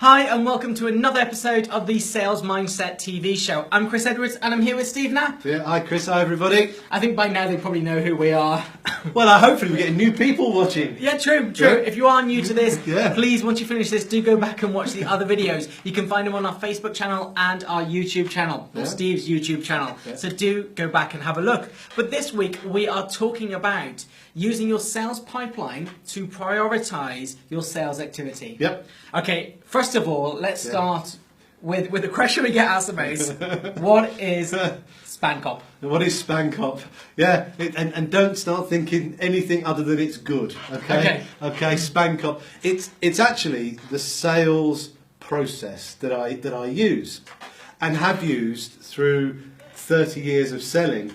Hi and welcome to another episode of the Sales Mindset TV show. I'm Chris Edwards and I'm here with Steve Knapp. Yeah, hi Chris, hi everybody. I think by now they probably know who we are. Well, hopefully we're getting new people watching. Yeah, true. Yeah. If you are new to this, please, once you finish this, do go back and watch the other videos. You can find them on our Facebook channel and our YouTube channel, or Steve's YouTube channel. Yeah. So do go back and have a look. But this week we are talking about using your sales pipeline to prioritize your sales activity. Yep. Okay, first of all, let's start with the question we get asked the most. What is SpankUp? What is SpankUp? Yeah, and don't start thinking anything other than it's good. Okay. SpankUp. It's actually the sales process that I use and have used through 30 years of selling,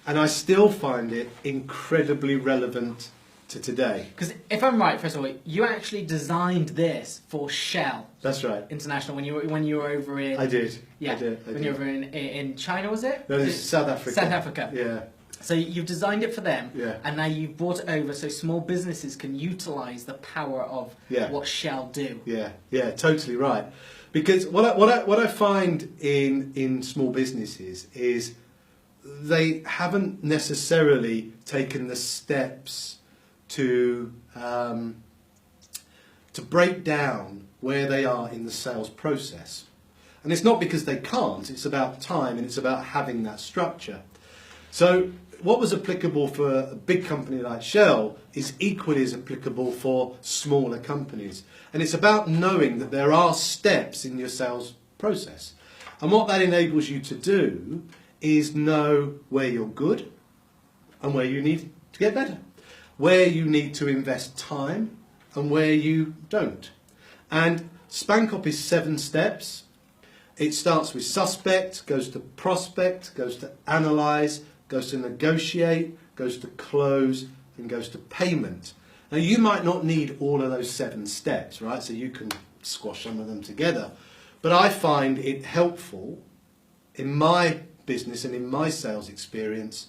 and I still find it incredibly relevant to today. Because if I'm right, first of all, you actually designed this for Shell. That's right. International when you were over in. I did. Yeah. I did. When you were over in China, was it? No, this is South Africa. South Africa. Yeah. So you've designed it for them. Yeah. And now you've brought it over so small businesses can utilize the power of what Shell do. Yeah. Yeah. Totally right. Because what I find in small businesses is they haven't necessarily taken the steps to break down where they are in the sales process. And it's not because they can't, it's about time and it's about having that structure. So what was applicable for a big company like Shell is equally as applicable for smaller companies. And it's about knowing that there are steps in your sales process. And what that enables you to do is know where you're good and where you need to get better, where you need to invest time and where you don't. And SpankUp is 7 steps. It starts with suspect, goes to prospect, goes to analyze, goes to negotiate, goes to close, and goes to payment. Now you might not need all of those 7 steps, right? So you can squash some of them together. But I find it helpful in my business and in my sales experience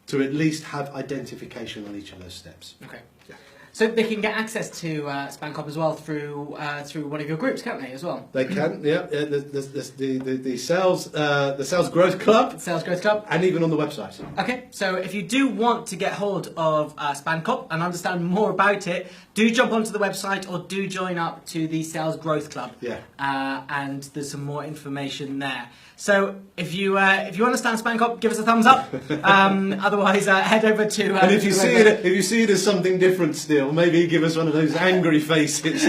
to at least have identification on each of those steps. Okay. Yeah. So they can get access to SpankUp as well through one of your groups, can't they, as well? They can, yeah. The Sales Growth Club. Sales Growth Club. And even on the website. Okay, so if you do want to get hold of SpankUp and understand more about it, do jump onto the website or do join up to the Sales Growth Club. Yeah. And there's some more information there. So if you understand SpankUp, give us a thumbs up. Otherwise, head over to. And if you see it as something different still, maybe give us one of those angry faces.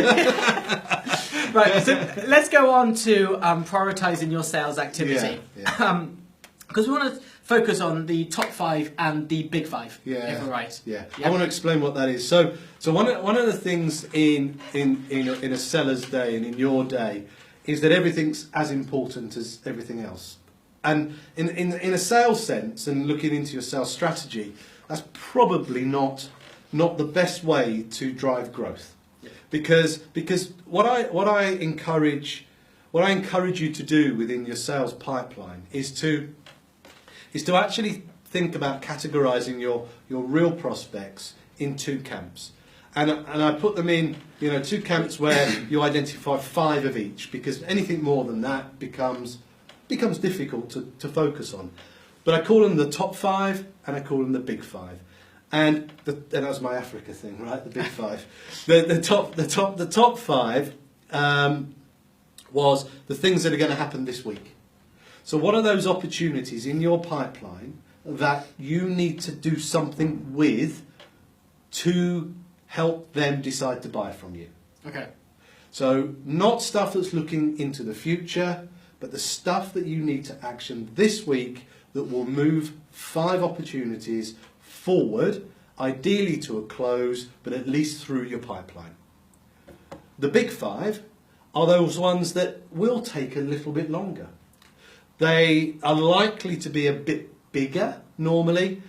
Right. So let's go on to prioritizing your sales activity. Because we want to focus on the top 5 and the big 5. Yeah. If we're right. Yeah. I want to explain what that is. So one of the things in a seller's day and in your day is that everything's as important as everything else. And in a sales sense, and looking into your sales strategy, that's probably not the best way to drive growth. Because what I encourage you to do within your sales pipeline is to actually think about categorizing your real prospects in 2 camps. And I put them in 2 camps where you identify 5 of each, because anything more than that becomes difficult to focus on. But I call them the top 5 and I call them the big 5. And that was my Africa thing, right? The big 5. The top 5 was the things that are going to happen this week. So what are those opportunities in your pipeline that you need to do something with to help them decide to buy from you? Okay. So not stuff that's looking into the future, but the stuff that you need to action this week that will move 5 opportunities forward, ideally to a close, but at least through your pipeline. The big 5 are those ones that will take a little bit longer. They are likely to be a bit bigger normally,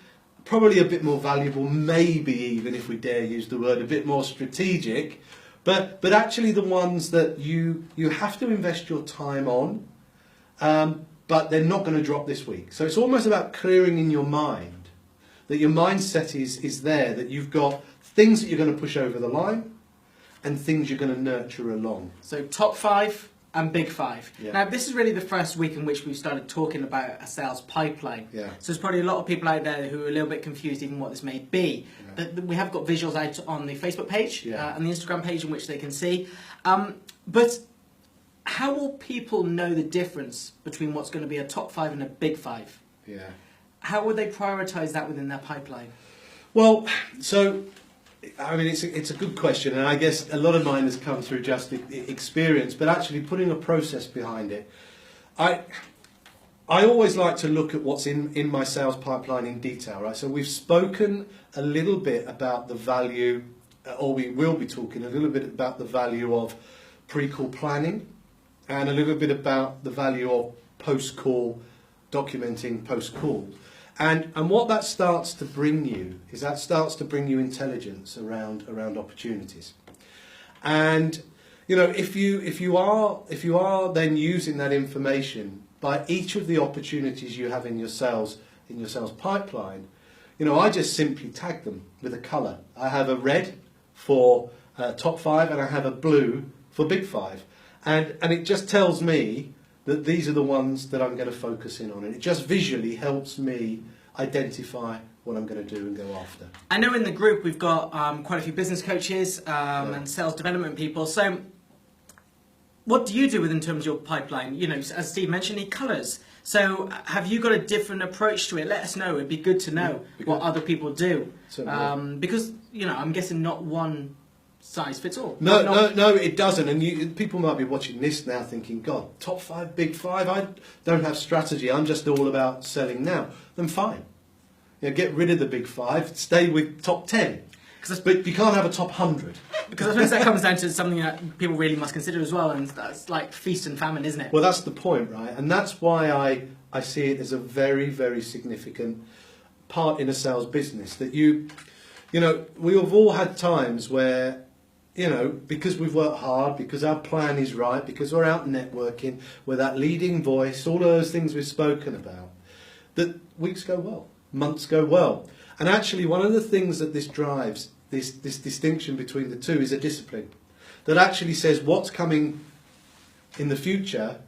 probably a bit more valuable, maybe even, if we dare use the word, a bit more strategic, but actually the ones that you have to invest your time on, but they're not going to drop this week. So it's almost about clearing in your mind that your mindset is there, that you've got things that you're going to push over the line, and things you're going to nurture along. So top 5 and big 5. Yeah. Now this is really the first week in which we've started talking about a sales pipeline. Yeah. So there's probably a lot of people out there who are a little bit confused even what this may be. Yeah. But we have got visuals out on the Facebook page and the Instagram page in which they can see. But how will people know the difference between what's going to be a top 5 and a big 5? Yeah. How would they prioritise that within their pipeline? Well, so I mean, it's a good question, and I guess a lot of mine has come through just experience, but actually putting a process behind it. I always like to look at what's in my sales pipeline in detail, right? So we've spoken a little bit about the value, or we will be talking a little bit about the value of pre-call planning, and a little bit about the value of post-call, documenting post-call. And what that starts to bring you is that starts to bring you intelligence around opportunities. And you know, if you are then using that information by each of the opportunities you have in your sales pipeline, you know, I just simply tag them with a colour. I have a red for top 5 and I have a blue for big 5. And it just tells me that these are the ones that I'm going to focus in on. And it just visually helps me identify what I'm going to do and go after. I know in the group we've got quite a few business coaches and sales development people. So what do you do in terms of your pipeline? You know, as Steve mentioned, he colours. So have you got a different approach to it? Let us know. It'd be good to know what other people do. Because, you know, I'm guessing not one size fits all. No, it doesn't. And people might be watching this now thinking, God, top 5, big 5, I don't have strategy. I'm just all about selling now. Then fine. You know, get rid of the big 5, stay with top 10. But you can't have a top 100. Because I suppose that comes down to something that people really must consider as well, and that's like feast and famine, isn't it? Well, that's the point, right? And that's why I see it as a very, very significant part in a sales business. That you know, we have all had times where, you know, because we've worked hard, because our plan is right, because we're out networking, we're that leading voice, all of those things we've spoken about, that weeks go well, months go well. And actually one of the things that this drives, this distinction between the two, is a discipline that actually says what's coming in the future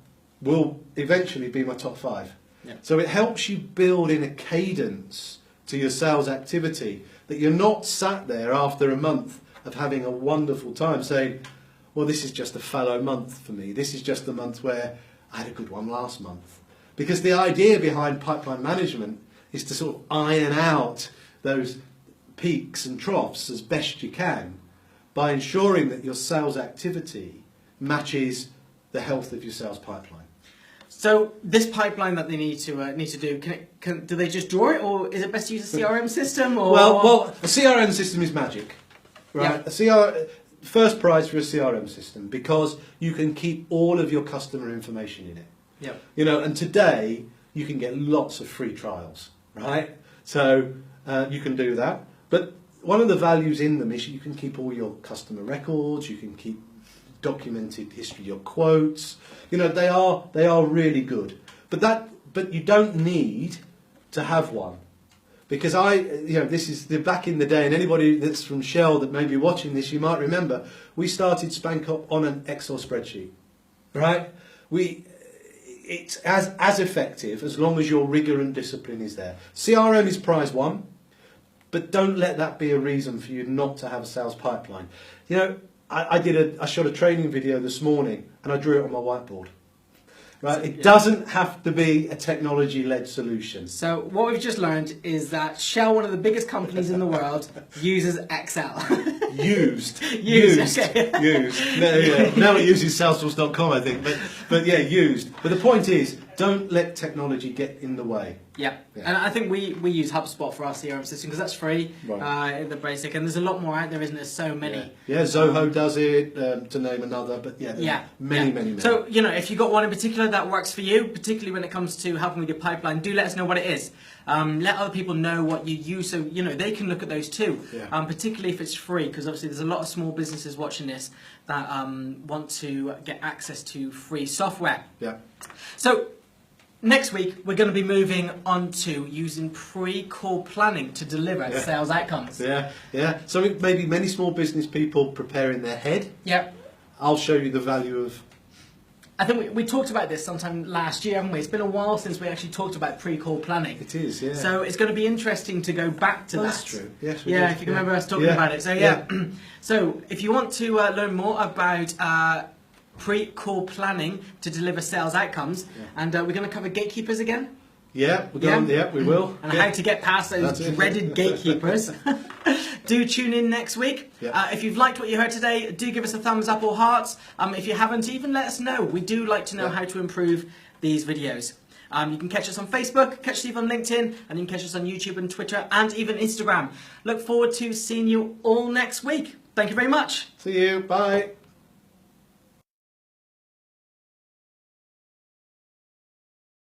will eventually be my top 5. Yeah. So it helps you build in a cadence to your sales activity, that you're not sat there after a month of having a wonderful time saying, well, this is just a fallow month for me. This is just the month where I had a good one last month. Because the idea behind pipeline management is to sort of iron out those peaks and troughs as best you can by ensuring that your sales activity matches the health of your sales pipeline. So this pipeline that they need to do, do they just draw it, or is it best to use a CRM system? Or? Well, a CRM system is magic, right? Yeah. First prize for a CRM system, because you can keep all of your customer information in it. Yeah. You know, and today you can get lots of free trials, right? So you can do that. But one of the values in them is you can keep all your customer records, you can keep documented history, your quotes. You know, they are really good. But you don't need to have one. Because this is back in the day, and anybody that's from Shell that may be watching this, you might remember, we started SpankUp on an Excel spreadsheet, right? It's as effective as long as your rigour and discipline is there. CRM is prize 1, but don't let that be a reason for you not to have a sales pipeline. You know, I shot a training video this morning and I drew it on my whiteboard. Right? It doesn't have to be a technology-led solution. So what we've just learned is that Shell, one of the biggest companies in the world, uses Excel. Used. Okay. Used. Now it uses Salesforce.com, I think. But yeah, used. But the point is, don't let technology get in the way. Yeah. And I think we use HubSpot for our CRM system because that's free, in the basic. And there's a lot more out there, isn't there? So many. Yeah, Zoho does it, to name another. But many. So, you know, if you've got one in particular that works for you, particularly when it comes to helping with your pipeline, do let us know what it is. Let other people know what you use so, you know, they can look at those too. Yeah. Particularly if it's free, because obviously there's a lot of small businesses watching this that want to get access to free software. Yeah. So, next week we're going to be moving on to using pre-call planning to deliver sales outcomes. Yeah. So maybe many small business people prepare in their head. Yeah. I'll show you the value of... I think we talked about this sometime last year, haven't we? It's been a while since we actually talked about pre-call planning. It is, yeah. So it's going to be interesting to go back to that. That's true. Yes, we did. if you can remember us talking about it. So so if you want to learn more about pre-call planning to deliver sales outcomes, and we're going to cover gatekeepers again. Yeah, we will. And how to get past those dreaded gatekeepers. Do tune in next week. If you've liked what you heard today, do give us a thumbs up or hearts. If you haven't, even let us know. We do like to know how to improve these videos. You can catch us on Facebook, catch Steve on LinkedIn, and you can catch us on YouTube and Twitter and even Instagram. Look forward to seeing you all next week. Thank you very much. See you. Bye.